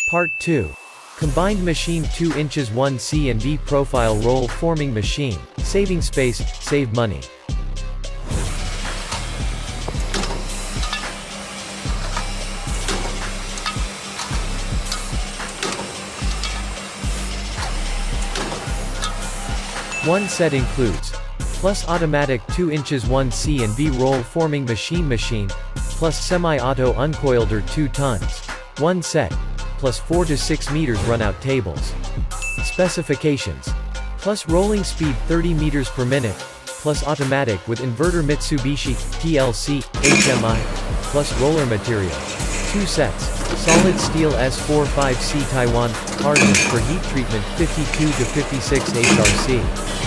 Part 2. Combined machine 2 inches 1C and V profile roll forming machine, saving space, save money. One set includes plus automatic 2 inches 1C and V roll forming machine plus semi-auto uncoileder 2 tons. One set plus 4 to 6 meters runout tables. Specifications plus rolling speed 30 meters per minute plus automatic with inverter Mitsubishi PLC HMI plus roller material. 2 sets solid steel S45C Taiwan hardness for heat treatment 52 to 56 HRC.